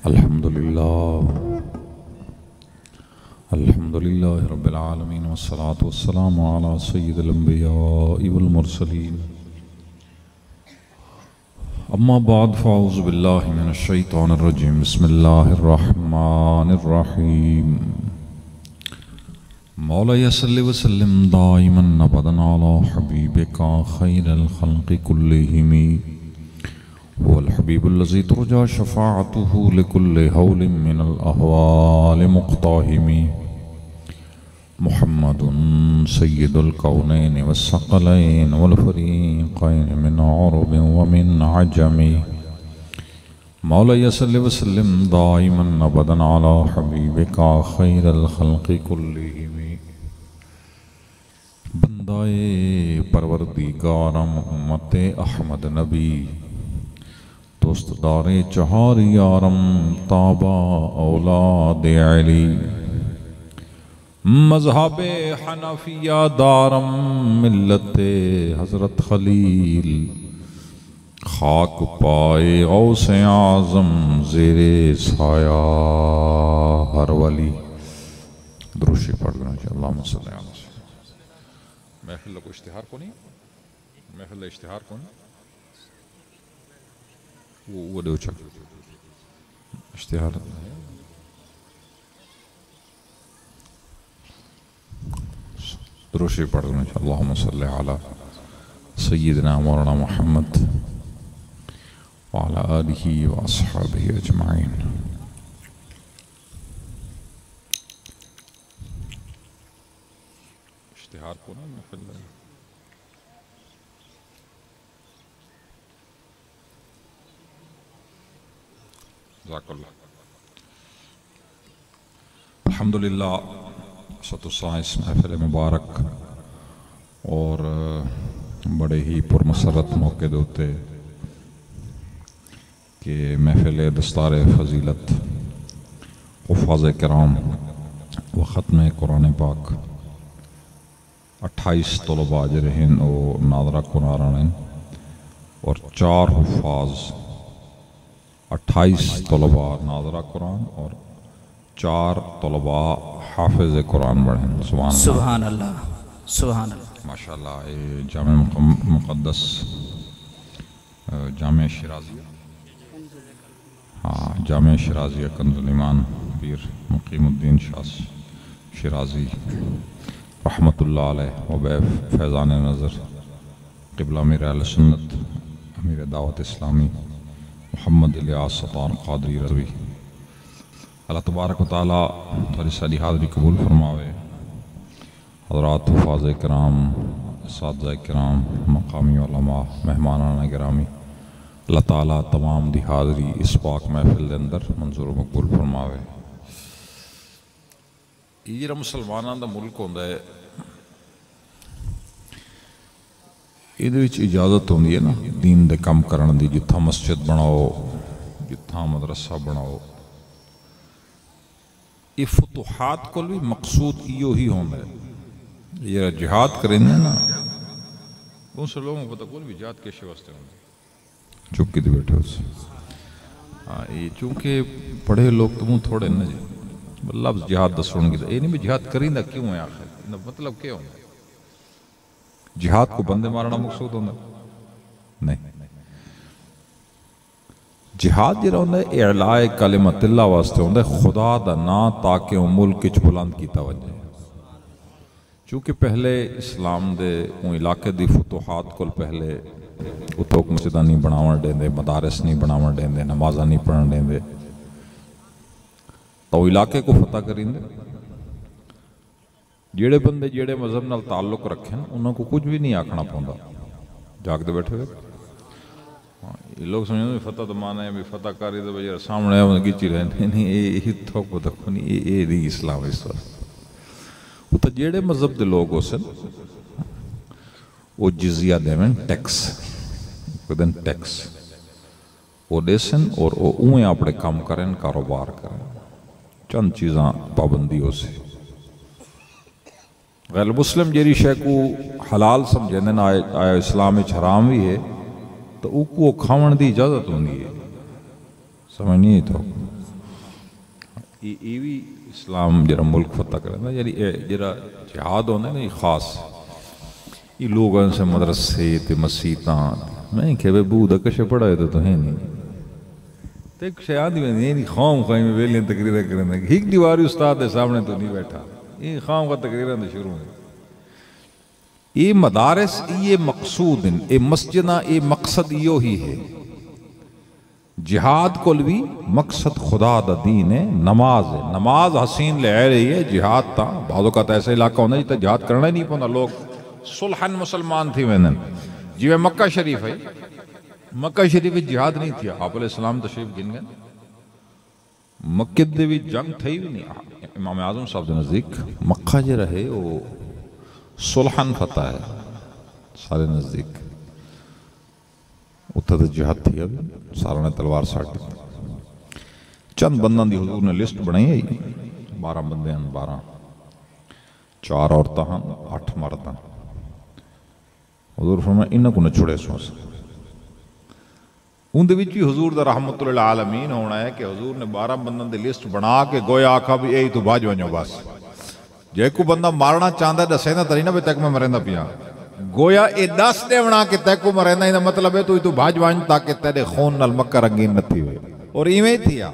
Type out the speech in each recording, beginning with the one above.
الحمدللہ رب العالمین والصلاة والسلام علی سید الانبیاء والمرسلین اما بعد فاعوذ باللہ من الشیطان الرجیم بسم اللہ الرحمن الرحیم مولا صلی وسلم دائما ابدا علی حبیبک خیر الخلق کلہم هو الحبیب الذی ترجى شفاعته لكل هول من الاحوال مقتحم محمد سید الکونین والثقلین والفریقین من عرب ومن عجم مولا صلی وسلم دائما ابدا علی حبیبک خیر الخلق کلہم بندائے پروردگارم امت احمد نبی دوست دار چہار یارم تابا اولاد علی مذہب حنفیہ دارم ملت حضرت خلیل خاک پائے غوث اعظم زیر سایہ ہر ولی دروشی پڑھ گنا چاہیے اللہم صلی اللہ علیہ وسلم محفل کو اشتہار کو نہیں محفل اشتہار کو نہیں وہ دو چک اشتہار دروشی پڑھ دوں اللہم صلی علی سیدنا مولانا محمد وعلی آلہ واصحابہ اجمعین اشتہار کو نا محفل الحمدللہ ست السائنس محفل مبارک اور بڑے ہی پرمسرت موقع دوتے کہ محفل دستار فضیلت حفاظ کرام و ختم قرآن پاک 28 طلباء جرہن و ناظرہ کنارانن اور 4 حفاظ 28 طلباء ناظرہ قرآن اور 4 طلباء حافظ قرآن بڑھیں سبحان اللہ سبحان اللہ ماشاءاللہ جامع مقدس جامع شرازیہ جامع شرازیہ کنز الایمان پیر مقیم الدین شاہ شرازی رحمت اللہ علیہ وبیف فیضان نظر قبلہ امیر اہل سنت امیر دعوت اسلامی محمد الیاس ستار قادری رضوی اللہ تبارک و تعالیٰ ہماری ساری حاضری قبول فرماوے حضرات حفاظ کرام اساتذہ کرام مقامی علماء مہمانان گرامی اللہ تعالیٰ تمام دی حاضری اس پاک محفل دے اندر منظور و مقبول فرماوے یہ جڑا مسلمانان دا ملک ہوندا ہے یہ اجازت ہوندی ہے نا دین دے کم کرن دی جتھا مسجد بناؤ جتھا مدرسہ بناؤ یہ فتوحات کو بھی مقصود ایو ہی ہوندا ہے یہ جہاد کریں نا بہت سے لوگوں کو پتہ کوئی بھی جہاد کیسے واسطے ہوں چکی دے بیٹھے اس یہ چونکہ پڑھے لوگ تو منہ تھوڑے نا جی لفظ جہاد دا سن گی یہ نہیں بھی جہاد کریں دا کیوں ہے آخر مطلب کیا ہوں جہاد کو بندے مارنا مقصود ہوں نہیں جہاد جی رہا ہے اعلاء کلمت اللہ واسطے ہوں خدا دا نا تاکہ وہ ملک اچ بلند کی توجہ چونکہ پہلے اسلام دے ان علاقے دی فتوحات کو پہلے اتوک مسجدہ نہیں بناون دیں دے مدارس نہیں بناون دیں دے نمازہ نہیں پڑھن دیں دے تو علاقے کو فتح کریں دے جیڑے بندے جیڑے مذہب نال تعلق رکھیں انہوں کو کچھ بھی نہیں آکھنا پوندا جاگ دے بیٹھے ہوئے لوگ سمجھیں فتح تو مانا ہے فتح کاری تو بجر سامنے ہے انہیں گیچی رہے نہیں یہ تھوک بتا کھونی یہ نہیں اسلام اس وقت وہ تو جیڑے مذہب دے لوگ ہو سن وہ جزیہ دے میں ٹیکس وہ دے سن اور اوہیں اپنے کام کریں کاروبار کریں چند چیزاں پابندی ہو سے غیر مسلم جیری شے کو حلال سمجھیں دینا آیا اسلام حرام بھی ہے تو وہ کھاون دی اجازت ہوندی ہے سمجھ نہیں تو یہ بھی اسلام جرا ملک فتح کرنا یعنی جرا جہاد ہونا نا خاص یہ لوگوں سے مدرسے تے مسیتاں میں کہ بے بو دا کشے پڑھا ہے تو ہے نہیں تو ایک شاید میں نہیں خام خواہی میں ویلیں تقریرہ کرنا ایک دیواری استاد دے سامنے تو نہیں بیٹھا یہ خام خواہ تقریرہ دے شروع میں یہ مدارس یہ مقصود ہیں یہ مسجدہ یہ مقصد یہ ہی ہے جہاد کو بھی مقصد خدا دا دین ہے نماز ہے نماز حسین لے رہی ہے جہاد تا بعضوں کا ایسا علاقہ ہونا جیتا جہاد کرنا ہی نہیں پونا لوگ صلحن مسلمان تھی وینن جی مکہ شریف ہے مکہ شریف جہاد نہیں تھی آپ علیہ السلام تشریف گن گئے مکہ دے بھی جنگ تھی بھی نہیں امام اعظم صاحب دے نزدیک مکہ جو رہے وہ صلحن فتح ہے سارے نزدیک اتھا دے جہاد تھی اب سارا نے تلوار ساٹھ دی چند بندان دی حضور نے لسٹ بنائی ہے 12 بندے ہیں 12 4 عورتاں ہیں 8 مرد ہیں حضور فرمایا انہاں کو نہ چھوڑے سوس ان دے وچ بھی حضور دا رحمت للعالمین ہونا ہے کہ حضور نے 12 بندان دی لسٹ بنا کے گویا آکھا بھی اے تو بھاج ونجو بس جے کو بندہ مارنا چاہتا ہے دسے نہ تری نہ بھی تک میں مرندہ پیا گویا اے 10 دے بنا کے تک کو مرندہ ہی مطلب ہے تو بھاج ونج تاکہ تیرے خون نال مکہ رنگین نہ تھی ہوئے اور ایویں تھیا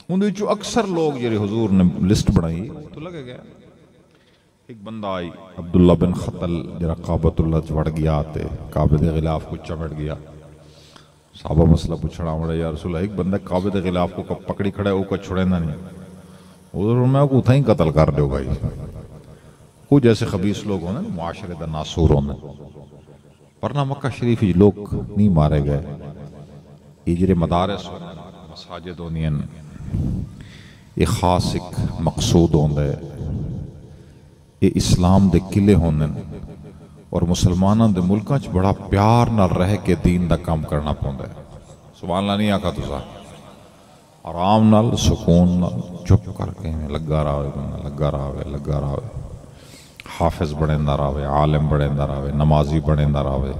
ان دے وچ اکثر لوگ جڑے حضور نے لسٹ بنائی تو لگے گیا ایک بندہ آئی عبداللہ بن خطل جرا کعبۃ اللہ چڑھ گیا تے کعبے دے غلاف کو چمٹ گیا صحابہ مسئلہ پوچھنا پڑا یا رسول اللہ ایک بندہ کعبے دے غلاف کو پکڑی کھڑا ہے وہ کو چھڑینا نہیں حضور میں کو اتھا ہی قتل کر دیو بھائی وہ جیسے خبیث لوگ ہونے معاشرے دا ناسور ہونے ورنہ مکہ شریف لوگ نہیں مارے گئے یہ جرے مدارس ہونے مساجد ہونی ہیں یہ خاص ایک مقصود ہوندے یہ اسلام دے قلعے ہونے اور مسلمانوں دے ملکاں چ بڑا پیار نہ رہ کے دین دا کام کرنا پوندا ہے سبحان اللہ نہیں آکھا تسا آرام نال سکون نال چپ کر کے لگا رہے حافظ بڑھیندا رہے عالم بڑھیندا رہے نمازی بڑھیندا رہے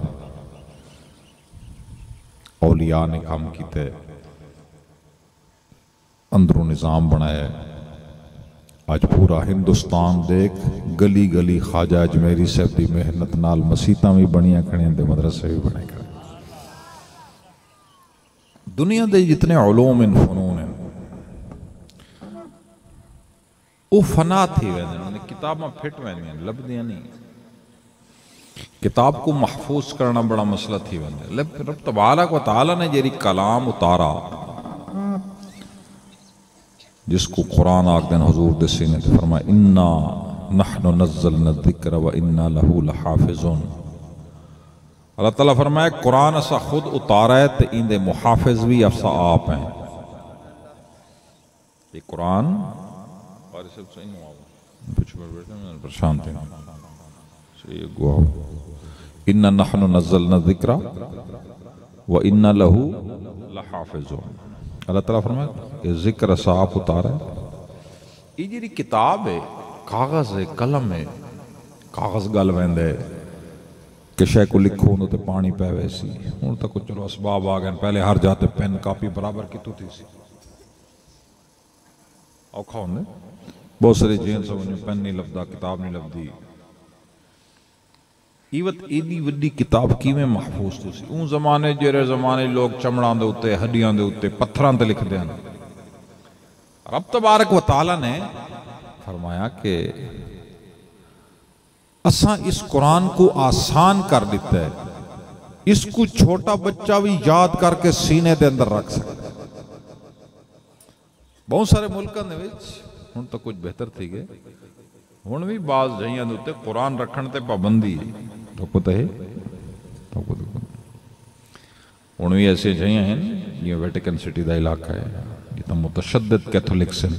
اولیاء نے کام کیتے اندروں نظام بنائے آج پورا ہندوستان دیکھ گلی گلی خواجہ اجمیری صاحب دی محنت نال مسیتاں بھی بنیاں کھڑے دے مدرسے بھی بنے کھڑے دنیا دے جتنے علوم ان فنون ہیں وہ فنا تھی ویندے کتاب میں پھٹ ویندے لب دیا نہیں کتاب کو محفوظ کرنا بڑا مسئلہ تھی ویندے رب تبارک و تعالی نے جیری کلام اتارا جس کو قرآن آگ دین حضور دے سینے تے فرمایا اِنَّا نَحْنُ نَزَّلْنَا الذِّكْرَ وَإِنَّا لَهُ لَحَافِظُونَ اللہ تعالیٰ فرمایا قرآن اسا خود اتارا ہے تے ان دے محافظ بھی افسا آپ ہیں یہ قرآن اِنَّا نَحْنُ نَزَّلْنَا الذِّكْرَ وَإِنَّا لَهُ لَحَافِظُونَ اللہ تعالیٰ فرمایا کہ ذکر صاحب اتارا ہے یہ جی کتاب ہے کاغذ ہے قلم ہے کاغذ گل ویندے کہ شے کو لکھو نو تے پانی پہ ویسی ان تک چلو اسباب آگئے پہلے ہر جاتے پین کاپی برابر کی تو تھی سی اوکھا ہوندے بہت سارے جین سمجھو پین نہیں لفظا کتاب نہیں لفظی ایوت ایدی وڈی کتاب کی میں محفوظ تو سی اون زمانے جیرے زمانے لوگ چمڑان دے ہوتے ہڈیاں دے ہوتے پتھران دے لکھ دیں رب تبارک و تعالیٰ نے فرمایا کہ اساں اس قرآن کو آسان کر دیتا ہے اس کو چھوٹا بچہ بھی یاد کر کے سینے دے اندر رکھ سکتا ہے بہت سارے ملکاں دے وچ ہن تو کچھ بہتر تھی گئے ہن بھی بعض جہیاں دے ہوتے قرآن رکھن تے پابندی تو پتہ ہے ہن بھی ایسے جہیاں ہیں یہ ویٹیکن سٹی دا علاقہ ہے یہ متشدد کیتھولکس ہیں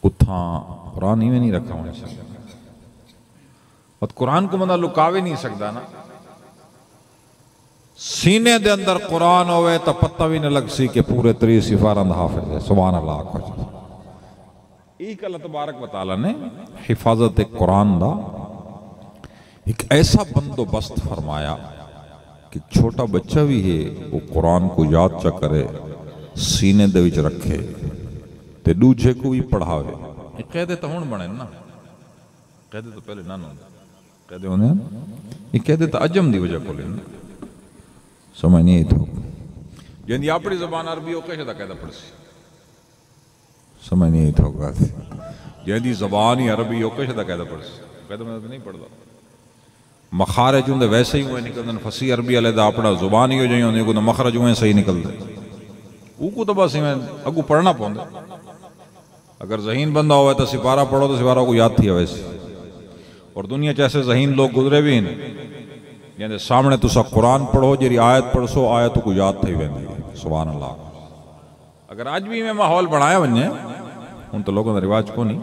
اتھاں قرآن ہی میں نہیں رکھا ہونے سے اور قرآن کو بندہ لکاوے نہیں سکتا نا سینے دے اندر قرآن ہوئے تو پتہ بھی نہ لگ سی کہ پورے 30 سفارند حافظ ہے سبحان اللہ کو ایک اللہ تبارک و تعالیٰ نے حفاظت قرآن دا ایک ایسا بندوبست فرمایا کہ چھوٹا بچہ بھی ہے وہ قرآن کو یاد چا کرے سینے دے وچ رکھے تے دوجے کو بھی پڑھاوے. یہ قیدے تو ہون بنے نا، قیدے تو پہلے نہ ہوندے، قیدے ہوندے ہیں یہ قیدے تو عجم دی وجہ کو لینا سمجھ نہیں تو جن اپنی زبان عربی ہو کیسے دا قیدہ پڑھ سی سمجھ نہیں تو گا جن زبان ہی عربی ہو کیسے دا قیدہ پڑھ سی قیدہ میں نہیں پڑھتا. مخارج ہوں دے ویسے ہی ہوئے نکلتے ہیں، فصیح عربی علیہ دا اپنا زبان ہی ہو جائیں ہوندے کو مخرج ہوئے صحیح نکلتے او کو تو بس میں اگو پڑھنا پوندے. اگر ذہین بندہ ہوئے تو سپارہ پڑھو تو سپارہ کو یاد تھی ہے ویسے. اور دنیا چیسے ذہین لوگ گزرے بھی ہیں یعنی سامنے تو سا قرآن پڑھو جیری آیت پڑھ سو آیتوں کو یاد تھی ویندی. سبحان اللہ. اگر آج بھی میں ماحول بڑھایا ونجے ان تو لوگوں نے رواج کو نہیں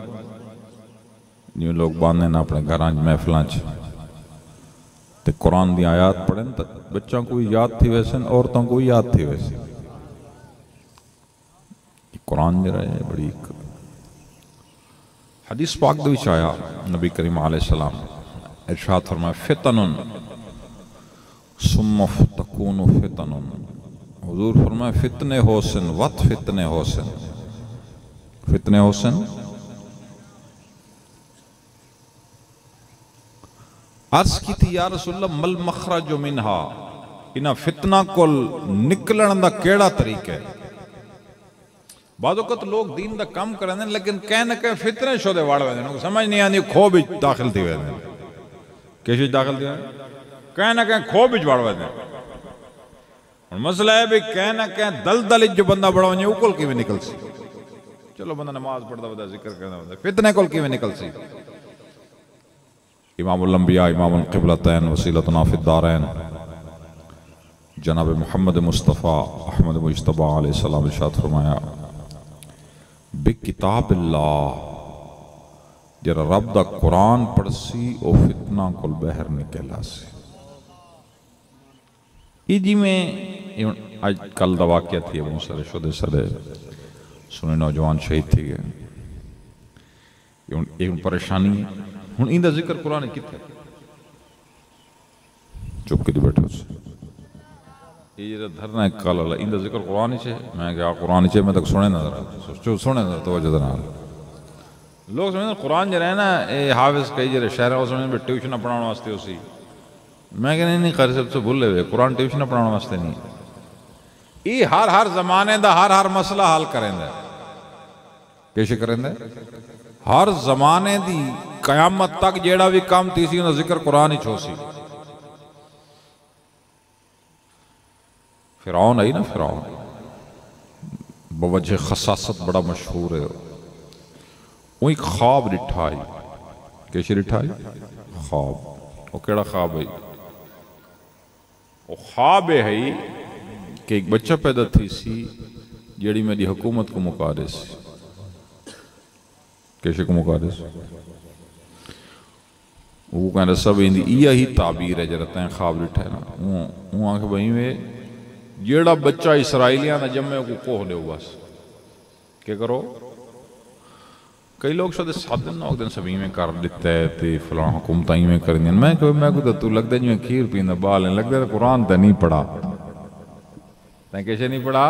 جو لوگ باندھنے نہ اپنے گھران محفلان تے قرآن دی آیات پڑھیں تو بچوں کو یاد تھی ویسے عورتوں کو یاد تھی ویسے. قرآن جو رہے بڑی حدیث پاک دو وچ آیا نبی کریم علیہ السلام ارشاد فرمایا فتنن ثم تکون فتنن. حضور فرمایا فتنے حسن وط فتنے حسن فتنے حسن. عرض کی تھی یا رسول اللہ مل مخرج منہا انہا فتنہ کو نکلن دا کیڑا طریقہ ہے. بعض اوقات لوگ دین دا کم کریں دیں لیکن کہیں نہ کہیں فتنے شدے واڑ وے دیں سمجھ نہیں آنی خوب ہی داخل تھی وے دیں کیسے داخل تھی وے کہیں نہ کہیں خوب ہی واڑ وے دیں. اور مسئلہ ہے بھی کہیں نہ کہیں دل جو بندہ بڑا ہونے اکل کی بھی نکل سی. چلو بندہ نماز پڑھتا بدا ذکر کرنا بدا فتنے کل کی بھی نکل سی. امام الانبیاء امام القبلتین وسیلتنا فی الدارین جناب محمد مصطفیٰ احمد مجتبہ علیہ السلام ارشاد فرمایا بکتاب اللہ جرا رب دا قرآن پڑھسی او فتنہ کل بہر نکلا سی. یہ جی میں آج کل دا واقعہ تھی ابو سرے شدے سرے سنے نوجوان شہید تھی گئے ایک پریشانی ہن این دا ذکر قرآن کتے چپ کے دی بیٹھے اس سے یہ جو دھرنا ہے کال اللہ این دا ذکر قرآن چھے میں کہا قرآن چھے میں تک سنے نظر سنے نظر توجہ در حال لوگ سمجھتے ہیں قرآن جو رہے نا اے حافظ کئی جو شہر ہے وہ سمجھتے ہیں ٹیوشنہ پڑھانا واسطے اسی میں کہا نہیں قاری صاحب سے بھول لے ہوئے قرآن ٹیوشنہ پڑھانا واسطے نہیں. یہ ہر زمانے دا ہر مسئلہ حل کریں دے کیسے کریں دے ہر زمانے دی قیامت تک جیڑا بھی کام تیسی انہا ذکر قرآن ہی چھوسی. فرعون آئی نا فرعون بوجہ خصاصت بڑا مشہور ہے وہ ایک خواب رٹھائی کیسے رٹھائی خواب وہ کیڑا خواب ہے وہ خواب ہے کہ ایک بچہ پیدا تھی سی جیڑی میری حکومت کو مقادے سی کیسے کو مقادے سی وہ کہنے سب اندھی ہی تعبیر ہے جرہتا ہے خواب رٹھا ہے نا وہ آنکھ بھائی میں جیڑا بچہ اسرائیلیاں نہ جمعے کو کوہ لے ہوا سی کیا کرو کئی لوگ شاید 7 دن 9 دن سبھی میں کر لیتے تھے فلان حکومتہ ہی میں کرنی میں کہتا تو لگ دے جو کھیر پیندہ بال ہیں لگ دے قرآن تا نہیں پڑھا تاں کیسے نہیں پڑھا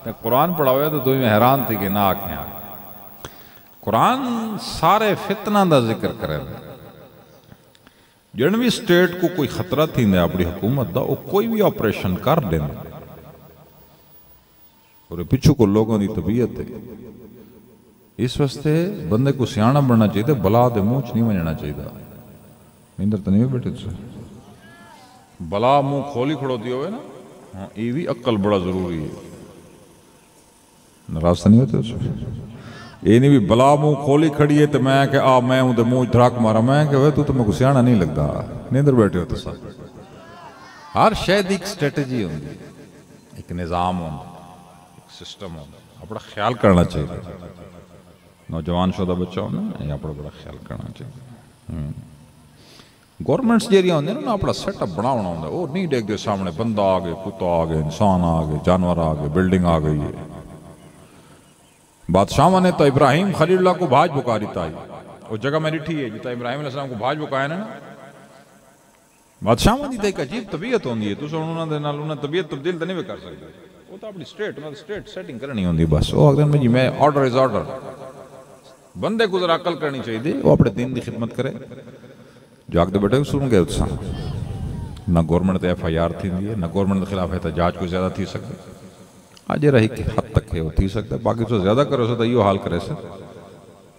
تاں قرآن پڑھا ہویا تو میں حیران تھی کہ نہ آکھیں قرآن سارے فتنہ دا ذکر کرے دے جنوی سٹیٹ کو کوئی خطرہ تھی دے اپنی حکومت دا وہ کوئی بھی آپریشن کر دیں اور پچھو کو لوگوں دی طبیعت ہے اس واسطے بندے کو سیانہ بڑھنا چاہیے بلا دے موچ نہیں بننا چاہیے اندر تو نہیں بیٹھے تو بلا مو کھولی کھڑو دی ہوئے نا یہ بھی عقل بڑا ضروری ہے نراز تو نہیں ہوتے اس یہ نہیں بھی بلا مو کھولی کھڑی ہے تو میں کہ میں ہوں دے موچ دھراک مارا میں کہ وہ تو میں کو سیانہ نہیں لگتا نہیں اندر بیٹھے ہوتے ساتھ ہر شاید ایک سٹریٹجی ہوں ایک نظام ہوں ایک سسٹم ہوں اپنا خیال کرنا چاہیے نوجوان شدہ بچہ ہونا یا اپنا بڑا خیال کرنا چاہیے گورنمنٹس جیریاں ہوندے نا اپنا سیٹ اپ بنا ہونا ہوندہ وہ نہیں دیکھ دے سامنے بندہ آگے کتا آگے انسان آگے جانور آگے بلڈنگ آگئی ہے بادشاہ نے تو ابراہیم خلیل اللہ کو بھاج بکاری تائی وہ جگہ میں رٹھی ہے جتا ابراہیم علیہ السلام کو بھاج بکایا نا بادشاہ نے تو ایک عجیب طبیعت ہوندی ہے تو سنوں نے طبیعت تبدیل تو نہیں بھی کر سکتے وہ تو اپنی سٹریٹ سیٹنگ کرنی ہوندی بس وہ اگر میں جی میں آرڈر از آرڈر بندے کو ذرا عقل کرنی چاہیے وہ اپنے دین دی خدمت کرے جاگ دے بیٹھے سن گئے اتساں نہ گورنمنٹ ایف آئی آر تھی ہے نہ گورنمنٹ کے خلاف احتجاج کوئی زیادہ تھی سکتے آج رہی کہ حد تک ہے وہ تھی سکتا ہے باقی تو زیادہ کرو سکتا یہ حال کرے سے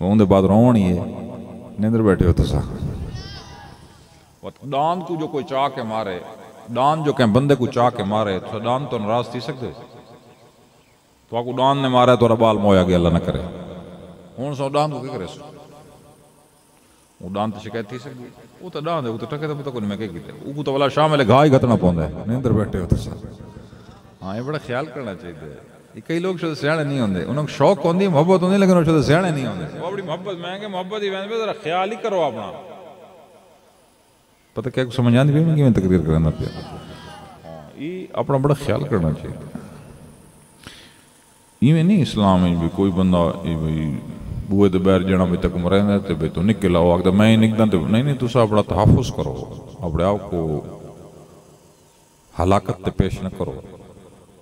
وہ اندے بعد رون ہی ہے نیندر بیٹھے ہو تو سا ڈان کو جو کوئی چاہ کے مارے ڈان جو کہیں بندے کو چاہ کے مارے تو ڈان تو ناراض تھی سکتے تو آپ کو ڈان نے مارا ہے تو ربال مویا گیا اللہ نہ کرے ہون سو ڈان کو کیا کرے سو وہ ڈان تو شکایت تھی سکتی وہ تو ڈان دے وہ تو ٹکے تو کوئی میں کہہ کیتے وہ کو تو والا شامل گھا ہی گھتنا پوندا ہے نیندر بیٹھے ہو تو سا ہاں یہ بڑا خیال کرنا چاہیے یہ کئی لوگ شدہ سیانے نہیں ہوندے انہوں کو شوق ہوندی محبت ہوندی لیکن وہ شدہ سیانے نہیں ہوندے وہ بڑی محبت میں کہ محبت ہی ویندے ذرا خیال ہی کرو اپنا پتہ کیا کو سمجھ آندی بھی میں کہ میں تقریر کرنا پیا یہ اپنا بڑا خیال کرنا چاہیے یہ میں نہیں اسلام ہے کوئی بندہ بوئے دے بیر جانا بھی تک مرہنے تے بھی تو نکلا ہو آگتا میں نکدہ تے نہیں تو سا اپنا تحفظ کرو اپنے آپ کو ہلاکت تے پیش نہ کرو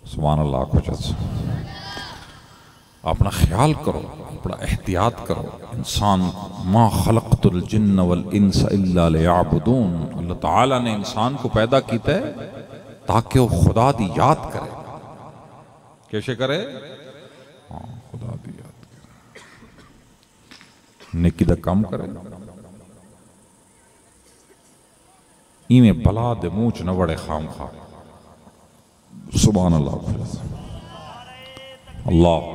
سبحان اللہ کو چاہتا اپنا خیال کرو اپنا احتیاط کرو انسان ما خلقت الجن والانس الا لیعبدون اللہ تعالیٰ نے انسان کو پیدا کیتا ہے تاکہ وہ خدا دی یاد کرے کیسے کرے خدا دی یاد کرے نیکی دا کام کرے ایمیں بلا دے موچ نہ وڑے خام خواہ سبحان اللہ اللہ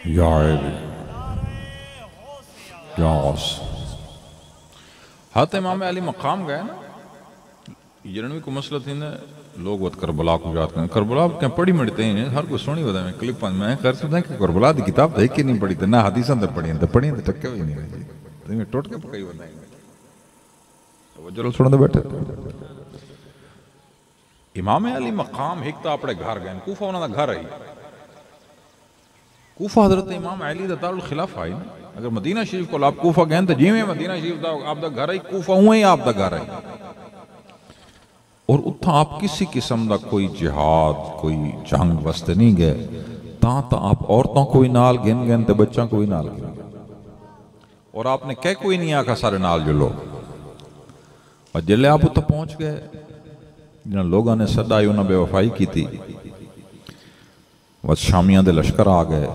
یا عیبی یا غوث حضرت امام علی مقام گئے نا جنوی کو مسئلہ تھی نا لوگ وقت کربلا کو یاد کریں کربلا کہیں پڑھی مڑتے ہیں ہر کوئی سونی ہوتا ہے میں کلپ میں کر سکتا ہے کہ کربلا دی کتاب دیکھ کے نہیں پڑھی تھی نہ حدیثاں تے پڑھی ہیں تے پڑھی ہیں تے ٹکے ہوئی نہیں رہی تو میں ٹوٹ کے پکائی ہوتا ہے وہ جلو سوڑھنے بیٹھے امام علی مقام ایک تا اپنے گھر گئے کوفہ انہوں نے گھر آئی کوفہ حضرت امام علی دا دار الخلاف آئی اگر مدینہ شریف کو آپ کوفہ گئے تو جی میں مدینہ شریف دا آپ دا گھر آئی کوفہ ہوئے آپ دا گھر آئی اور اتھا آپ کسی قسم دا کوئی جہاد کوئی جنگ وستے نہیں گئے تا آپ عورتوں کوئی نال گن گئے تے بچہ کوئی نال گن گئے اور آپ نے کہہ کوئی نہیں آکا سارے نال جو لوگ اور جلے آپ اتھا پہنچ گئے جنہاں لوگاں نے صدائی انہاں بے وفائی کی تھی بس شامیاں دے لشکر آ گئے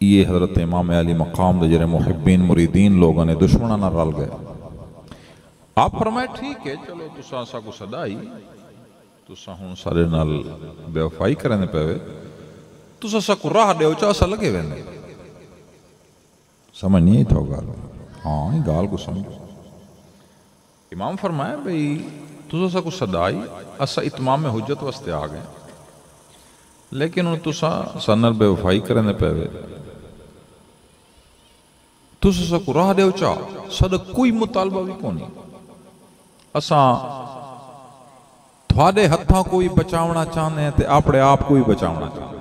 یہ حضرت امام علی مقام دے جرے محبین مریدین لوگوں نے دشمنہ نہ رل گئے آپ فرمائے ٹھیک ہے چلو تسا سا کو صدائی تسا ہون سارے نال بے وفائی کرنے پہوے تسا سا کو راہ دے اچھا سا لگے وینے سمجھ نہیں تھا گال ہاں یہ گال کو سمجھو امام فرمائے بھئی تسا سا کو صدائی اسا اتمام حجت وستے آ گئے لیکن انہوں تسا سنر بے وفائی کرنے پہوے تسا سا کو راہ دے اچھا صدق کوئی مطالبہ بھی کونی اساں تھوڑے ہتھاں کوئی بچاونا چاہنے ہیں تے اپنے آپ کوئی بچاونا چاہنے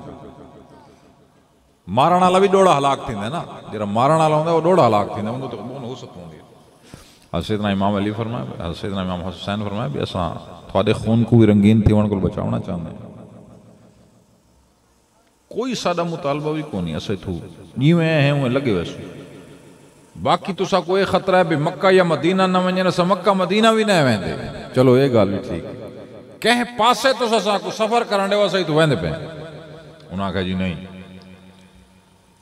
مارنا لبی ڈوڑا ہلاک تھی نا جرا مارنا لہوں وہ ڈوڑا ہلاک تھی انہوں تو ہو سکتا ہوں گے سیدنا امام علی فرمائے سیدنا امام حسین فرمائے بھی اساں تھوڑے خون کو بھی رنگین تھی ان کو بچاونا چاہنے ہیں کوئی سادہ مطالبہ بھی کونی اسے تھو جی میں ہیں وہ لگے ویسو باقی تو سا کوئی خطرہ ہے بھی مکہ یا مدینہ نہ منجنے سا مکہ مدینہ بھی نہیں ویندے چلو یہ گال بھی ٹھیک کہیں پاسے تو سا کو سفر کرنے واسا ہی تو ویندے پہ انہاں کہا جی نہیں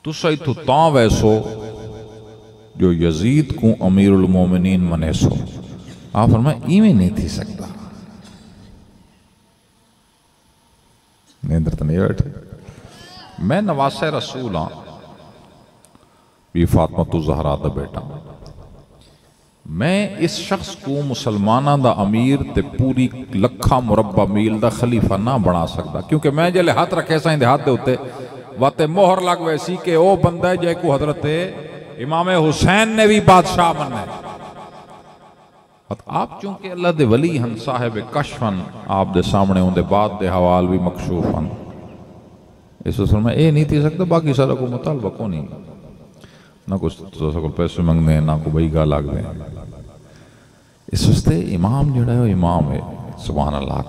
تو سا ہی تو تاں ویسو جو یزید کو امیر المومنین منے سو آپ فرمائے ایمیں نہیں تھی سکتا نیندر تو نہیں بیٹھے میں نواسہ رسول ہاں بھی فاطمہ الزہرا دا بیٹا میں اس شخص کو مسلمانہ دا امیر تے پوری لکھا مربع میل دا خلیفہ نہ بنا سکتا کیونکہ میں جلے ہاتھ رکھے سائیں دے ہاتھ دے ہوتے واتے مہر لگ ویسی کہ او بندہ جے کو حضرت امام حسین نے بھی بادشاہ مننے آپ چونکہ اللہ دے ولی ہن صاحب کشفن آپ دے سامنے ہوں دے بعد دے حوال بھی مکشوفن اس وصل میں اے نہیں تھی سکتا باقی سارا کو مطالبہ کو نہیں نہ کچھ تو پیسے منگ دیں، نہ کوئی بئی گاہ لگ دیں۔ اس واسطے امام جڑا ہے وہ امام ہے، سبحان اللہ۔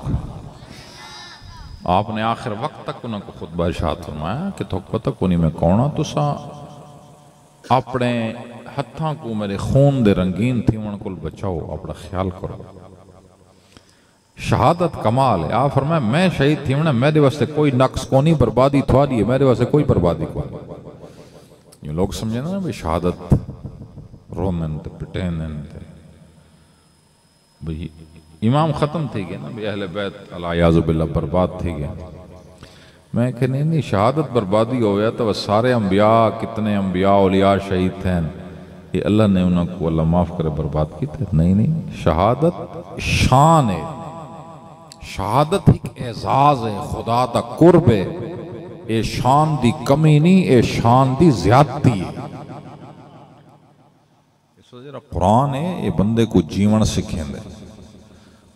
آپ نے آخر وقت تک انہوں کو خطبہ ارشاد فرمایا کہ تو پتہ کو نہیں میں کونا تسا اپنے ہتھاں کو میرے خون دے رنگین تھی ان کو بچاؤ، اپنا خیال کرو۔ شہادت کمال ہے۔ آپ فرمایا میں شہید تھی انہیں میرے واسطے کوئی نقص کو نہیں، بربادی تھوڑی ہے، میرے واسطے کوئی بربادی کو نہیں۔ یہ لوگ سمجھے نا بھی شہادت رومن تے پٹینن تے بھئی امام ختم تھی گئے نا بھی اہل بیت علیہ باللہ برباد تھی گئے۔ میں کہ نہیں شہادت بربادی ہو گیا تو وہ سارے انبیاء، کتنے انبیاء اولیاء شہید تھے، یہ اللہ نے انہوں کو اللہ معاف کرے برباد کی تھے؟ نہیں، شہادت شان ہے، شہادت ایک اعزاز ہے، خدا دا قرب ہے، اے شان دی کمی نہیں، اے شان دی زیادتی ہے۔ اس وجہ قرآن ہے یہ بندے کو جیون سکھیں دے،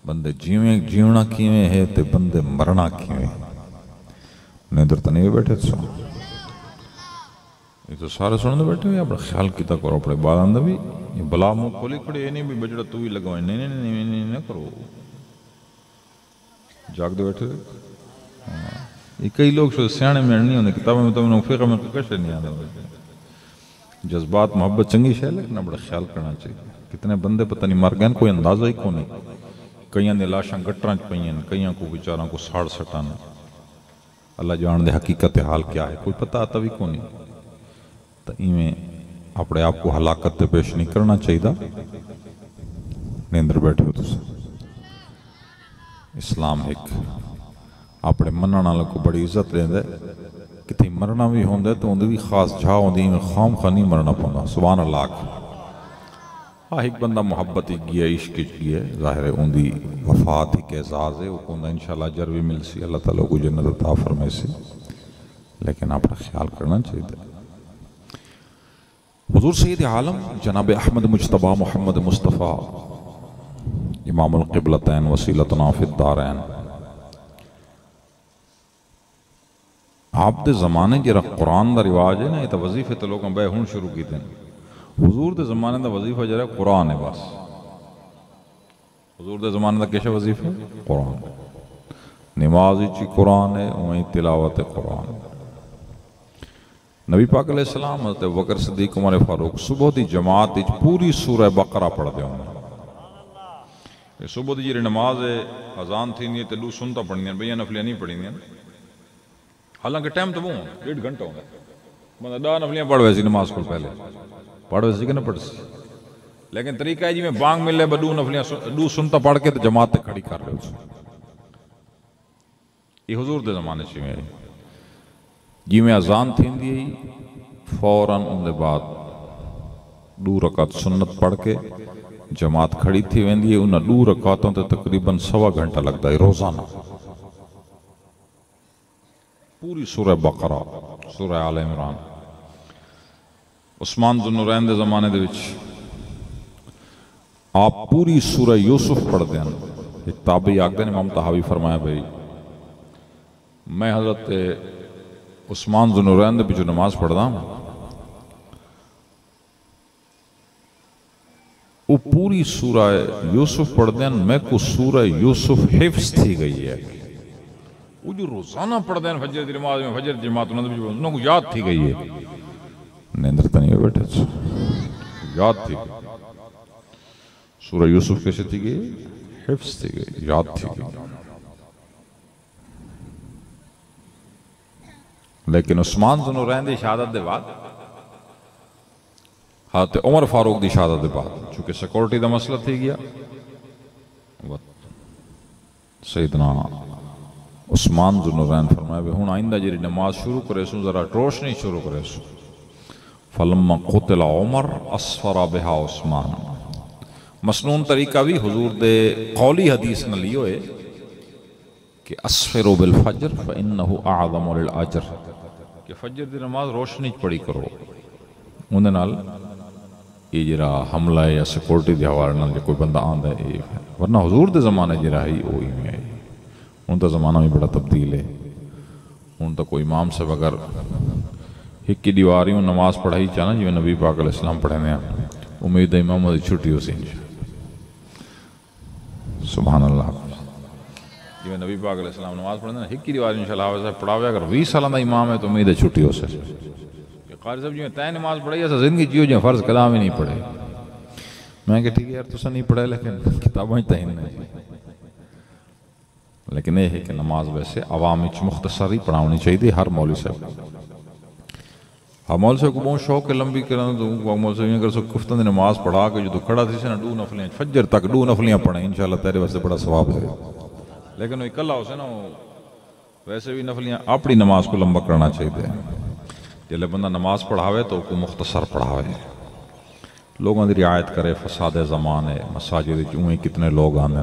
بندے جیونا کیویں ہے تے بندے مرنا کیویں۔ انہیں در تنیوے بیٹھے سو یہ تو سارے سننے بیٹھے ہوئے، اپنا خیال کیتا کرو اپنے بالاندہ بھی یہ بلا مو کھولی کھڑے، یہ نہیں بھی بجڑا تو ہی لگوائیں، نہیں کرو، جاگ دے بیٹھے ہوئے۔ یہ کئی لوگ سیانے میں نہیں ہونے، کتابیں میں تو انہوں فقہ میں کشے نہیں آنے ہوئے۔ جذبات محبت چنگی شے لیکن بڑا خیال کرنا چاہیے۔ کتنے بندے پتہ نہیں مر گئے، کوئی اندازہ ہی کو نہیں، کئیاں نے لاشاں گٹراں پئیں، کئیاں کو بیچاراں کو ساڑ سٹانا، اللہ جان دے حقیقت حال کیا ہے کوئی پتہ آتا بھی کو نہیں۔ تو ایمیں اپنے آپ کو ہلاکت تے پیش نہیں کرنا چاہیے۔ نیندر بیٹھے ہو تو اسلام ایک اپنے مننا لکو بڑی عزت لیں دے، کتنی مرنا بھی ہوں دے تو اندھے بھی خاص جھا ہوں دے، خام خانی مرنا پڑا، سبحان اللہ۔ ایک بندہ محبت ہی گیا، عشق ہی گیا، ظاہر ہے اندھی وفات ہی کے اعزاز ہے، وہ کندہ انشاءاللہ اجر بھی مل سی، اللہ تعالیٰ کو جنت عطا فرمائے سی، لیکن اپنا خیال کرنا چاہیے۔ حضور سید عالم جناب احمد مجتبی محمد مصطفیٰ امام القبلتین وسیلتنا فی الدارین، آپ دے زمانے جرا قرآن دا رواج ہے نا، یہ تا وظیفے تو لوگوں بے ہون شروع کی دیں۔ حضور دے زمانے دا وظیفہ جرا قرآن ہے بس، حضور دے زمانے دا کیسے وظیفہ؟ قرآن۔ نمازی چی قرآن ہے، وہیں تلاوت قرآن۔ نبی پاک علیہ السلام حضرت ابوبکر صدیق عمر فاروق صبح دی جماعت پوری سورہ بقرہ پڑھ دے ہوں۔ صبح دی جیرے نماز ہے، اذان تھی نہیں تے لو سنتا پڑھنی ہیں، بھئیہ نفلیاں نہیں پڑھنی ہیں، حالانکہ ٹائم تو وہ ہوں 1.5 گھنٹہ ہوں گا، بندہ 10 نفلیاں پڑھ ویسی نماز کو پہلے پڑھ ویسی کہ نہ پڑھ سی، لیکن طریقہ ہے جی میں بانگ ملے با 2 نفلیاں 2 سنتا پڑھ کے تو جماعت تے کھڑی کر رہے ہو۔ یہ حضور دے زمانے سے میں جی میں اذان تھی دی فوراً ان دے بعد 2 رکعت سنت پڑھ کے جماعت کھڑی تھی ویندی ہے، انہاں 2 رکعتوں تے تقریباً 1.25 گھنٹہ لگتا ہے روزانہ، پوری سورہ بقرہ، سورہ آل عمران۔ عثمان ذو النورین دے زمانے دے وچ آپ پوری سورہ یوسف پڑھ دیں، ایک تابعی آگ دیں امام طحاوی فرمایا بھئی میں حضرت عثمان ذو النورین دے جو نماز پڑھ دا ہوں وہ پوری سورہ یوسف پڑھ دیں، میں کو سورہ یوسف حفظ تھی گئی ہے، وہ جو روزانہ پڑھ دیں فجر دی نماز میں، فجر جماعت انہوں کو یاد تھی گئی ہے، نیندر تنیوے بیٹھے چھو یاد تھی گئی۔ سورہ یوسف کیسے تھی گئی؟ حفظ تھی گئی، یاد تھی گئی۔ لیکن عثمان ذو النورین دی شہادت دے بعد، حضرت عمر فاروق دی شہادت دے بعد، چونکہ سیکورٹی دا مسئلہ تھی گیا، سیدنا عثمان ذو النورین فرمایا بھی ہون آئندہ جیری نماز شروع کرے سوں ذرا روشنی شروع کرے سوں۔ فلما قتل عمر اسفر بہا عثمان، مسنون طریقہ بھی حضور دے قولی حدیث نہ لیو ہے کہ اسفروا بالفجر فإنه اعظم للأجر، کہ فجر دی نماز روشنی پڑھی کرو، اندھے نال یہ جرا حملہ یا سیکورٹی دی حوالے نال جو کوئی بندہ آندہ ہے، ورنہ حضور دے زمانے جرا ہی وہی میں آئی، ان تا زمانہ میں بڑا تبدیل ہے، ان تا کوئی امام سے اگر ایک کی دیواریوں نماز پڑھائی چاہنا جو نبی پاک علیہ السلام پڑھنے ہیں امید امام دی چھٹی ہو سی سبحان اللہ جو نبی پاک علیہ السلام نماز پڑھنے ہیں ایک کی دیواری انشاءاللہ ویسا پڑھاوے اگر 20 سالہ دا امام ہے تو امید ہے چھٹی ہو سکے قاری صاحب جو تین نماز پڑھائی ایسا زندگی جیو جو فرض کلام ہی نہیں پڑھے میں کہ ٹھیک ہے یار تو نہیں پڑھے لیکن کتابوں ہی تہین نہیں لیکن یہ ہے کہ نماز ویسے عوام اچھ مختصر ہی پڑھاونی چاہیے ہر مولوی صاحب ہر مولوی صاحب کو بہت شوق ہے لمبی کرنا تو مولوی صاحب اگر سو کفتن دی نماز پڑھا کے جو تو کھڑا تھی سے نا 2 نفلیاں فجر تک 2 نفلیاں پڑھیں انشاءاللہ تیرے واسطے بڑا ثواب ہے لیکن وہ اکلا ہو سے نا ویسے بھی نفلیاں اپنی نماز کو لمبا کرنا چاہیے جلے بندہ نماز پڑھاوے تو کو مختصر پڑھاوے لوگوں دی رعایت کرے فساد زمان ہے مساجد چوئیں کتنے لوگ آنے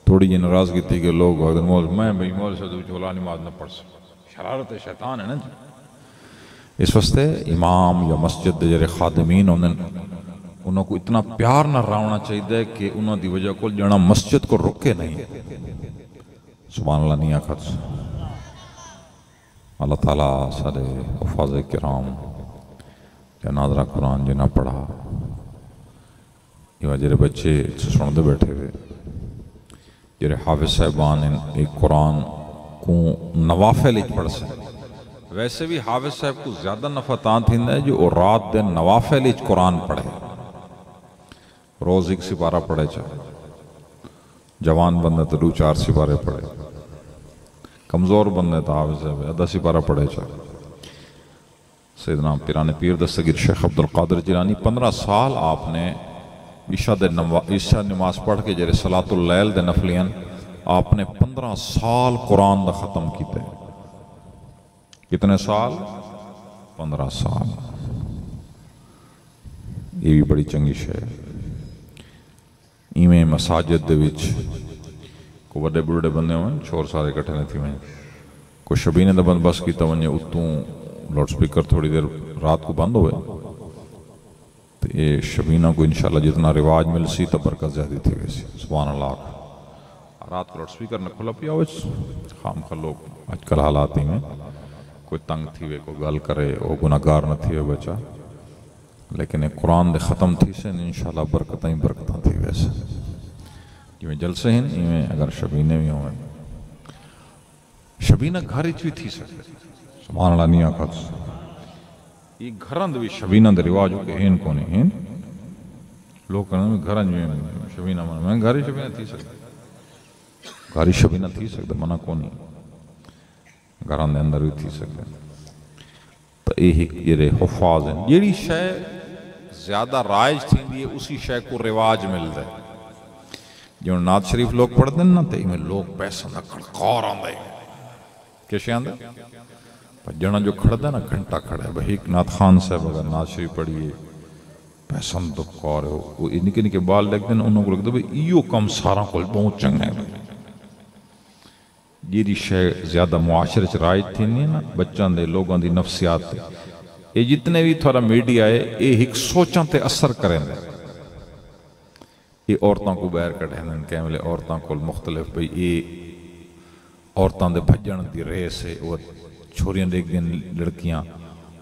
تھوڑی یہ ناراضگی تھی کہ لوگ میں بھئی مول سے تو چولا نماز نہ پڑھ سکتا شرارت شیطان ہے نا جی اس واسطے امام یا مسجد جرے خادمین انہوں کو اتنا پیار نہ راونا چاہیے کہ انہوں دی وجہ کو جانا مسجد کو رکے نہیں سبحان اللہ نہیں آخر اللہ تعالیٰ سارے حفاظ کرام یا ناظرہ قرآن جنہ پڑھا یہ وجہ بچے سندے بیٹھے ہوئے جرے حافظ صاحبان ایک قرآن کو نوافل ایک پڑھ سکتے ویسے بھی حافظ صاحب کو زیادہ نفعتان تھی ہے جو رات دن نوافل ایک قرآن پڑھے روز ایک سپارہ پڑھے چاہے جوان بندہ تو 2-4 سپارے پڑھے کمزور بندے تو حافظ صاحب 10 سپارہ پڑھے چاہے سیدنا پیران پیر دستگیر شیخ عبدالقادر جیلانی 15 سال آپ نے عشاء نماز پڑھ کے جرے صلاۃ اللیل دے نفلیاں آپ نے 15 سال قرآن دا ختم کیتے کتنے سال 15 سال یہ بھی بڑی چنگی شے ایمیں مساجد دے وچ کو بڑے بڑے بندے ہوئے چھوڑ سارے کٹھے نہیں تھی کو شبینے دا بند بس کی توجہ اتوں لاؤڈ سپیکر تھوڑی دیر رات کو بند ہوئے تو یہ شبینہ کو انشاءاللہ جتنا رواج مل سی تو برکت زیادہ تھی ویسی سبحان اللہ رات کو لاؤڈ سپیکر نہ کھلا پیا ہوئے خام خل لوگ آج کل حالاتی میں کوئی تنگ تھی ہوئے کوئی گل کرے وہ گناہگار نہ تھی ہوئے بچا لیکن ایک قرآن دے ختم تھی سے انشاءاللہ برکتیں برکتیں تھی ویسے جو جلسے ہیں یہ اگر شبینے بھی ہوئے شبینہ گھر بھی تھی سکتے سبحان اللہ نہیں آقا یہ گھران دے بھی شبینہ دے رواج ہو کہ ہین کونے ہین لوگ کرنے میں گھران جو ہیں شبینہ مانا میں گھری شبینہ تھی سکتے گھری شبینہ تھی سکتے منع کونی گھران دے اندر بھی تھی سکتے تو یہ حفاظ ہیں یہ شے زیادہ رائج تھی دی اسی شے کو رواج مل دے جو نعت شریف لوگ پڑھ دیں نا تو میں لوگ پیسہ نہ کھڑکار آن دے کیسے آن دے جنا جو کھڑ دے نا گھنٹہ کھڑا ہے بھئی ایک نعت خان صاحب اگر نعت شریف پڑھئے پیسہ تو کار ہے وہ نکے نکے بال لگ دیں انہوں کو لگ دے بھئی ایو کم سارا کل بہت چنگ ہے یہ شے زیادہ معاشرے چ رائج تھی نہیں نا بچان دے لوگوں دی نفسیات دے یہ جتنے بھی تھوڑا میڈیا ہے یہ ایک سوچاں تے اثر کریں دے یہ عورتوں کو بیر کٹھیں دیں کیملے عورتوں کو مختلف بھئی یہ عورتوں دے بھجن دی ریس ہے وہ چھوڑیاں دیکھ دیں لڑکیاں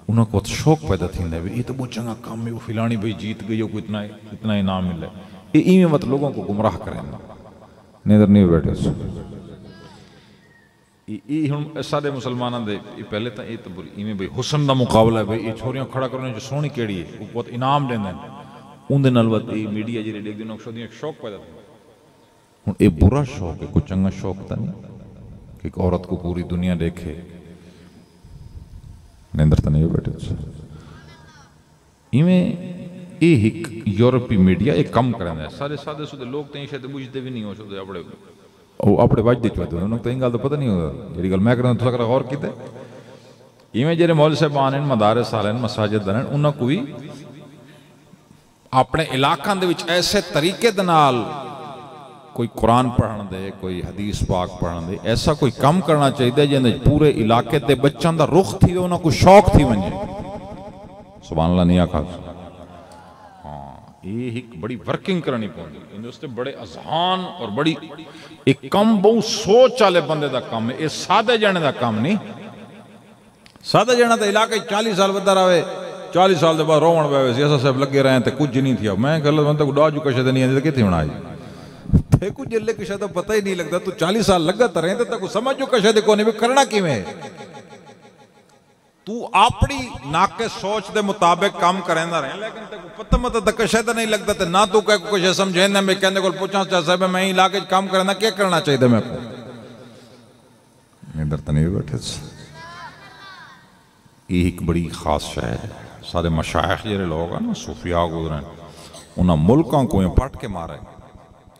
انہوں کو شوق پیدا تھی ہے یہ تو بہت چنگا کام ہے وہ فلانی بھئی جیت گئی ہو کو اتنا انعام ملے یہ ایمیں مت لوگوں کو گمراہ کریں نیدر نہیں بیٹھے سو یہ ہم سارے مسلمانوں دے پہلے تا یہ تو بری ایمیں بھئی حسن دا مقابلہ ہے بھئی یہ چھوڑیاں کھڑا کرنے جو سونی کیڑی ہے وہ بہت انعام دیں دیں ان دن الوت یہ میڈیا جی دیکھ دیں نقشہ دیں شوق پیدا تھا یہ برا شوق ہے کچھ چنگا شوق تا نہیں کہ ایک عورت کو پوری دنیا دیکھے نیندر تا نہیں بیٹھے ایمیں ایک یورپی میڈیا ایک کم کرنے ہیں سارے سادے سودے لوگ تین شاید بوجھتے بھی نہیں ہو سکتے اپنے باج دے چوہتے ہیں انہوں تو انگال تو پتہ نہیں ہوگا جیڑی گل میں کرنے تو سکرہ غور کیتے ایمیں جیرے مول صاحب آنین مدارس سالین مساجد دنین انہوں کوئی اپنے علاقان دے وچ ایسے طریقے دنال کوئی قرآن پڑھن دے کوئی حدیث پاک پڑھن دے ایسا کوئی کم کرنا چاہیے جنہیں پورے علاقے دے بچان دا رخ تھی دے انہوں کو شوق تھی منجے سبحان اللہ نہیں آکھا یہ ایک بڑی ورکنگ کرنی پہنچی انہیں اس نے بڑے اذہان اور بڑی ایک کم بہت سوچ آلے بندے دا کام ہے یہ سادے جانے دا کام نہیں سادہ جانا تے علاقے 40 سال بدہ رہے 40 سال دے بعد رومن پہ ویسے ایسا صاحب لگے رہے ہیں تے کچھ نہیں تھیا میں کہ اللہ تک ڈا جو کشے تے نہیں آندی تے کتھے ہونا ہے تے کچھ جلے کشے تے پتہ ہی نہیں لگتا تو 40 سال لگا تے رہے تے تک سمجھ جو کشے تے کونے بھی کرنا کیویں تو اپنی ناقص سوچ دے مطابق کام کریندا رہے لیکن تے کو پتہ مت تے کشے تے نہیں لگتا تے نہ تو کہ کچھ سمجھیندا میں کہندے کول پوچھاں صاحب میں علاقے کام کرنا کیا کرنا چاہیے میں کو ادھر تے نہیں بیٹھے یہ ایک بڑی خاص شے ہے سارے مشائخ جڑے لوگ ہیں نا صوفیاء گزرے انہاں ملکاں کو پٹ کے مارے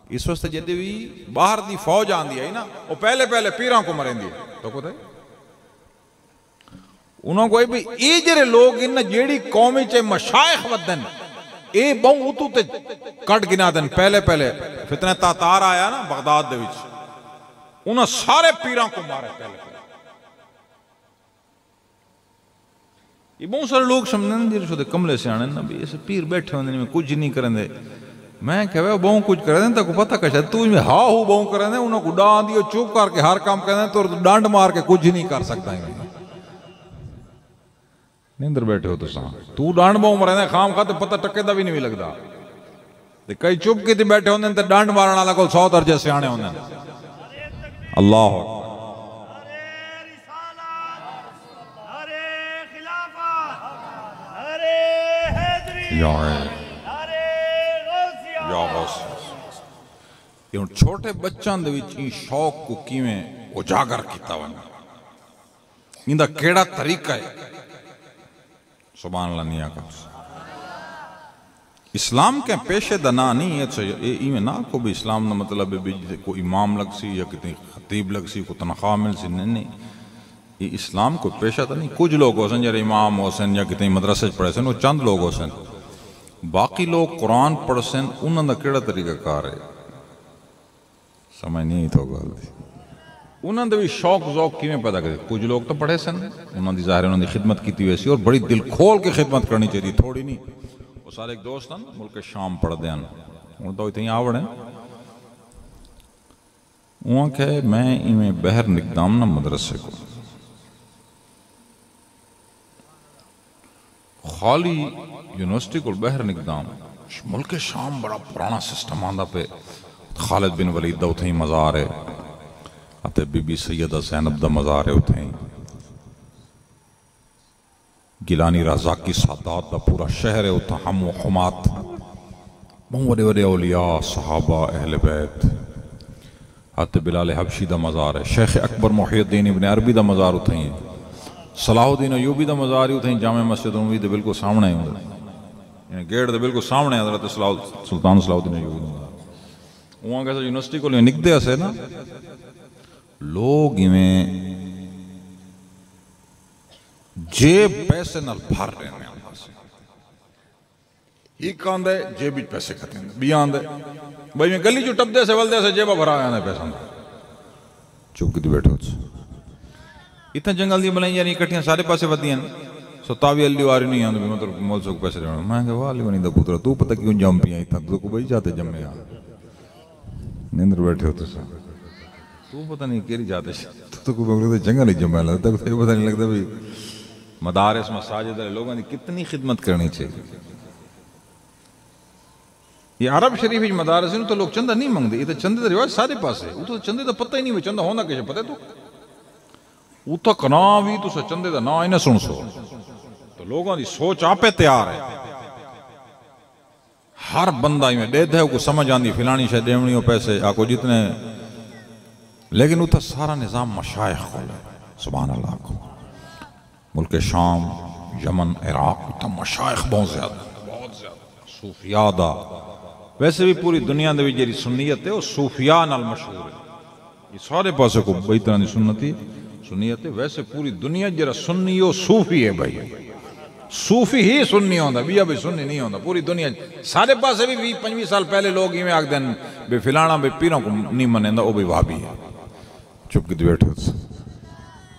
اس واسطے جدی بھی باہر دی فوج آندی ہے نا وہ پہلے پیراں کو مرندی تو کو تے انہوں کو بھی یہ جڑے لوگ ان جیڑی قومی چے مشائخ ودن اے بہوں اتو تے کٹ گنا دن پہلے فتنہ تاتار آیا نا بغداد دے وچ انہوں سارے پیراں کو مارے پہلے یہ بہت سارے لوگ سمجھنے جیسے شدے کملے سے آنے نا بھی ایسے پیر بیٹھے ہوندے میں کچھ نہیں کریں دے میں کہہ بہوں کچھ کریں دے تاکو پتہ کشا تو میں ہاں ہو بہوں کریں دے انہوں کو ڈان دیو چوپ کر کے ہر کام کریں دے تو ڈانڈ مار کے کچھ نہیں کر سکتا ہے نیندر بیٹھے ہو تو ساں تو ڈانڈ بہوں مریں دے خام خواہ تو پتہ ٹکے دا بھی نہیں لگتا کئی چوپ کی تھی بیٹھے ہوندے تو ڈانڈ مارنا لگا 100 درجے سے آنے ہوندے اللہ یہ چھوٹے بچان دے وچ این شوق کو کیویں اجاگر کیتا ونا ان دا کیڑا طریقہ ہے سبحان اللہ نیا کا اسلام کے پیشے دا نا نہیں ہے ایویں نا کو بھی اسلام دا مطلب ہے کوئی امام لگ سی یا کتنی خطیب لگ سی کوئی تنخواہ مل سی نہیں یہ اسلام کو پیشہ تا نہیں کچھ لوگ ہو سن یا امام ہو سن یا کتنی مدرسہ پڑھے سن وہ چند لوگ ہو سن باقی لوگ قرآن پڑھ سن انہوں دا کیڑا طریقہ کار ہے سمجھ نہیں تو گل دی انہوں دا بھی شوق ذوق کیویں پیدا کرے کچھ لوگ تو پڑھے سن انہوں دی ظاہر انہوں دی خدمت کیتی ویسی اور بڑی دل کھول کے خدمت کرنی چاہیے تھوڑی نہیں وہ سارے ایک دوست ہیں ملک شام پڑھ دیں انہوں تو اتنی آوڑ ہیں وہاں کہ میں ایویں بہر نقدام نا مدرسے کو خالی یونیورسٹی کو بہر نقدام ملک شام بڑا پرانا سسٹم آندہ پہ خالد بن ولید دا اتھیں مزار ہے اتے بی بی سیدہ زینب دا مزار ہے اتھیں گیلانی رازاقی سادات دا پورا شہر ہے اتھا ہم و حمات بہت بڑے بڑے اولیاء صحابہ اہل بیت اتے بلال حبشی دا مزار ہے شیخ اکبر محی الدین ابن عربی دا مزار اتھیں ہے صلاح الدین ایوبی دا مزار اتھیں جامع مسجد نبوی دے بالکل سامنے ہیں یعنی گیٹ دے بالکل سامنے حضرت سلطان صلاح الدین ایوبی دا مزار وہاں کیسا یونیورسٹی کو لئے نکدے اسے نا لوگ میں جیب پیسے نال بھر رہے ہیں ایک آندے جیب پیسے کھتے ہیں بھی آندے بھائی میں گلی جو ٹپ دے سے ولدے سے جیبہ بھرا آنے پیسہ چوپ کی دی بیٹھو اتنا جنگل دی بلائیں یعنی اکٹھیاں سارے پاسے ودی ہیں سو تاوی اللہ واری نہیں آندے بھی مطلب مول سو پیسے رہنا میں کہا والی ونی دا پوترہ تو پتہ کیوں جم پی آئی تھا تو کو بھائی جاتے جمعے آن نیندر بیٹھے ہوتے سا تو پتہ نہیں کیری جاتے تو کو بگلے جنگل نہیں جمعے لگتا تو پتہ نہیں لگتا بھی مدارس مساجد لوگوں نے کتنی خدمت کرنی چاہیے یہ عرب شریف ہی مدارس ہیں تو لوگ چندہ نہیں مانگ دے یہ تو چندے دا رواج سارے پاس ہے وہ تو چندے دا پتہ ہی نہیں ہوئے چندہ ہونا کیسے پتہ ہے تو وہ تو کنا بھی تو چندے دا نا انہیں سن سو تو لوگوں دی سوچ آپے تیار ہے ہر بندہ میں دے دے کو سمجھ آندی فلانی شاید دیونی ہو پیسے آکو جتنے لیکن وہ تو سارا نظام مشائخ کھولے سبحان اللہ کو ملک شام یمن عراق تو مشائخ بہت زیادہ صوفیاء دا ویسے بھی پوری دنیا دے بھی جیری سنیت ہے وہ صوفیاء نال مشہور ہے یہ سارے پاسے کو بہت طرح دی سنتی سنیت ہے ویسے پوری دنیا جیرا سنی ہو صوفی ہے بھائی صوفی ہی سنی ہوندہ بھی ابھی سنی نہیں ہوندہ پوری دنیا سارے پاسے بھی 25 سال پہلے لوگ ہی میں آگ دیں بے فلانا بے پیروں کو نہیں منیندہ وہ بھی وہابی ہے چپ کی دی بیٹھے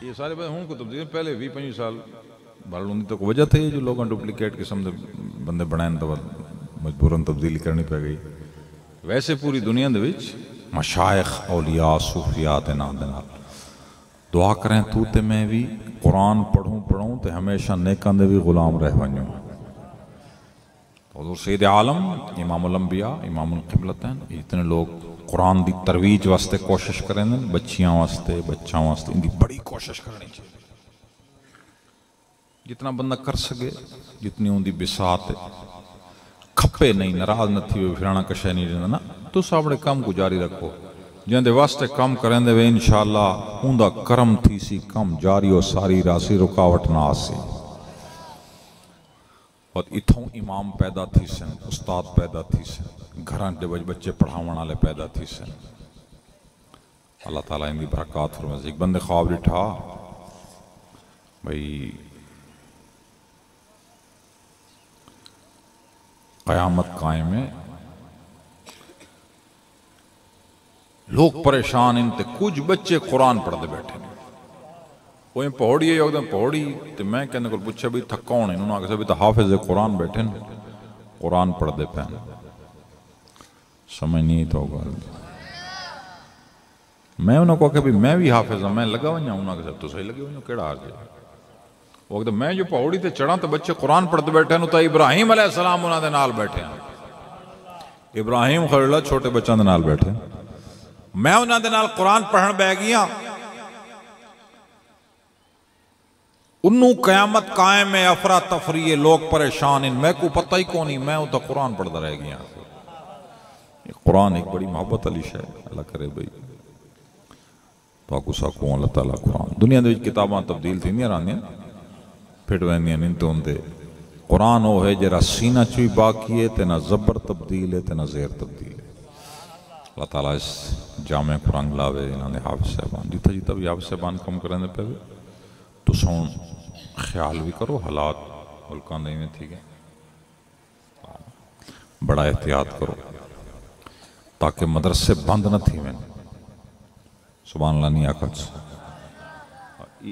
یہ سارے پاسے ہوں کو تبدیل پہلے 20-25 سال بھارلوندی تو وجہ تھے جو لوگاں ڈپلیکیٹ قسم دے بندے بنائیں تو مجبوراً تبدیلی کرنی پہ گئی ویسے پوری دنیا دے وچ مشائخ اولیاء صوفیات نام دے نال دعا کریں تو تے میں بھی قرآن پڑھوں تو ہمیشہ نیکاں دے بھی غلام رہ ونجوں. حضور سید عالم امام الانبیاء امام القبلتین اتنے لوگ قرآن دی ترویج واسطے کوشش کریں بچیاں واسطے بچاں واسطے ان دی بڑی کوشش کرنی چاہیے جتنا بندہ کر سکے جتنی ان دی بساط ہے کھپے نہیں ناراض نہ تھی پھرانا کشے نہیں رہنا نا تو ساپڑے کام کو جاری رکھو جن دے واسطے کام کریں دے وے انشاءاللہ ان دا کرم تھی سی کم جاری و ساری راسی رکاوٹ نہ آسی اور اتھوں امام پیدا تھی سن استاد پیدا تھی سن گھران دے بچے پڑھاون والے پیدا تھی سن. اللہ تعالیٰ ان دی برکات فرمائے. ایک بندے خواب ڈٹھا بھئی قیامت قائم ہے لوگ پریشان انتے کچھ بچے قرآن پڑھ دے بیٹھے وہ پہوڑی ہے ایک پہوڑی تو میں کہنے کو پوچھا بھی تھا کون ہے انہوں نے آگے سے بھی تو حافظ قرآن بیٹھے قرآن پڑھ دے پہن سمجھ نہیں تو ہوگا میں انہوں کو کہ بھی میں بھی حافظ ہوں میں لگا ہوئی ہوں انہوں نے تو صحیح لگے ہوئی کیڑا آ گیا وقت میں جو پہوڑی تے چڑھا تو بچے قرآن پڑھ دے بیٹھے تو ابراہیم علیہ السلام انہوں دے نال بیٹھے ہیں ابراہیم خلیل اللہ چھوٹے بچوں دے نال بیٹھے میں انہوں دے نال قرآن پڑھن بہ گیا انہوں قیامت قائم ہے افرا تفریح لوگ پریشان ان میں کو پتہ ہی کونی میں تو قرآن پڑھتا رہ گیا قرآن ایک بڑی محبت علی شے اللہ کرے بھئی پاکو ساکو اللہ تعالیٰ قرآن دنیا دے کتاباں تبدیل تھی نہیں رہاں پھٹ ویندیاں انتوں دے قرآن وہ ہے جرا سینہ چوئی باقی ہے تینا زبر تبدیل ہے تینا زیر تبدیل ہے. اللہ تعالیٰ اس جامع قرآن لاوے انہوں نے حافظ صاحبان جیتا جیتا بھی حافظ صاحبان کم کرنے پہ تو سون خیال بھی کرو حالات ملکان نہیں میں تھی گئے بڑا احتیاط کرو تاکہ مدرسے بند نہ تھی میں سبحان اللہ نہیں آکت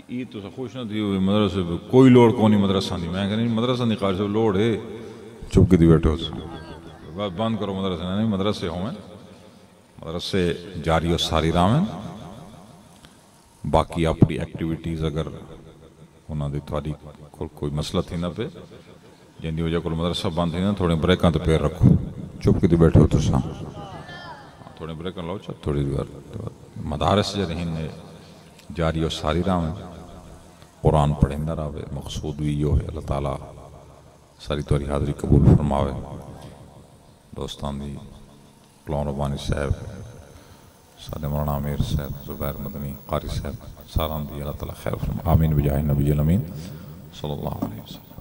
یہ تو خوش نہ تھی مدرسے کوئی لوڑ کونی مدرسہ نہیں میں کہنے مدرسہ نہیں قاری سے لوڑ ہے چپ کی دی بیٹھے ہو بند کرو مدرسے نہیں مدرسے ہوں مدرسے جاری و ساری رام ہیں باقی اپنی ایکٹیویٹیز اگر انہوں نے تھوڑی کوئی مسئلہ تھی نہ پہ جن دی وجہ کو مدرسہ بند تھی نا تھوڑے بریکاں تو پیر رکھو چپ کی دی بیٹھے ہو تو ساں تھوڑے بریکاں لاؤ چاہ تھوڑی دیر مدارس جو رہیں جاری و ساری رام ہیں قرآن پڑھیں در آوے مقصود بھی یہ ہے اللہ تعالیٰ ساری توری حاضری قبول فرماوے دوستان دی کلون ربانی صاحب سادہ مولانا امیر صاحب زبیر مدنی قاری صاحب ساران دی اللہ تعالیٰ خیر فرماوے آمین بجاہ نبی الامین صلی اللہ علیہ وسلم.